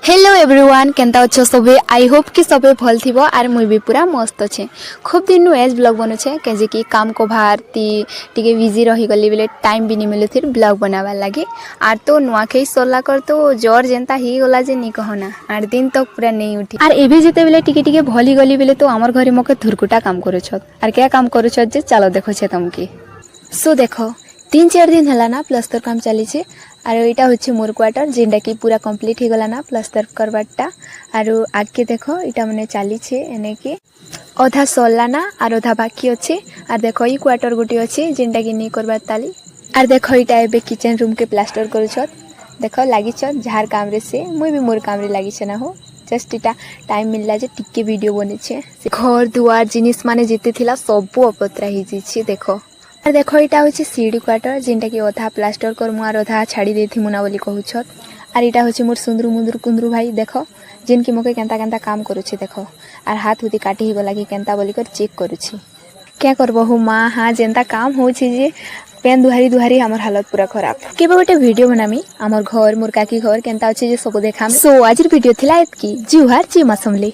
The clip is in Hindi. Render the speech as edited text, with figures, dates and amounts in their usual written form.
हेलो एवरीवन केंता अच्छो सबे आई होप कि सबे भल थी आर मुई भी पूरा मस्त अच्छे। खूब दिन एज ब्लॉग बनुछे कहे कि काम को भारती टिके बिजी रही गली बेले टाइम भी नहीं मिले फिर ब्लॉग बनावा लगे। आर तो नुआखाई सरला कर तो जोर जेनता ही गला जे नहीं कहना 8 दिन तक पूरा नहीं उठी। आर एबे जेते बेले टिके टिके भली गली बेले तो आमर घरे मके धुरकुटा काम करूछत। आर क्या काम करूछत जे चलो देखो छे तुमके। सो देखो 3-4 दिन है ना प्लास्टर काम चली आर यहाँ हूँ मोर क्वार्टर जेनटा कि पूरा कंप्लीट हो गला ना प्लास्टर करवाटा। आर आगे देखो यहाँ मैंने चली एने कि अधा सरला ना आर अधा बाकी अच्छे। आर देखो ये क्वार्टर गोटे अच्छे जेनटा कि नहीं करवार ताली। आर देखो यहाँ एबे किचन रूम के प्लास्टर करूछत। देखो लगी जार काम रे से मुई भी मोर काम रे लगी ना हो जस्ट इटा टाइम मिलला जे टिके वीडियो बनी घर दुआर जिनिस माने जिते थिला सबू अपत्रा ही देखो। और देखो यहाँ हूँ सीढ़ी क्वार्टर जेनटा कि अधा प्लास्टर करमु आर अधा छाड़ी देथि मुना बोली कहूछत। आर यहाँ हूँ मोर सुंदरू मुंदरू कुंदरू भाई देखो जिन कि मके केंता केंता काम करुछे देखो। आर हाथ हुती काटी ही गला कि केंता बोली कर चेक करुछी क्या करबहु माँ। हाँ जेनता काम होछि जे पेन दुहारी दुहारी हमर हालत पूरा खराब। केबे गोटे वीडियो बनामी हमर घर मोर काकी घर केंता अछि जे सब देखाम। सो आज वीडियो थिला एतकी जुहार जी मासमली।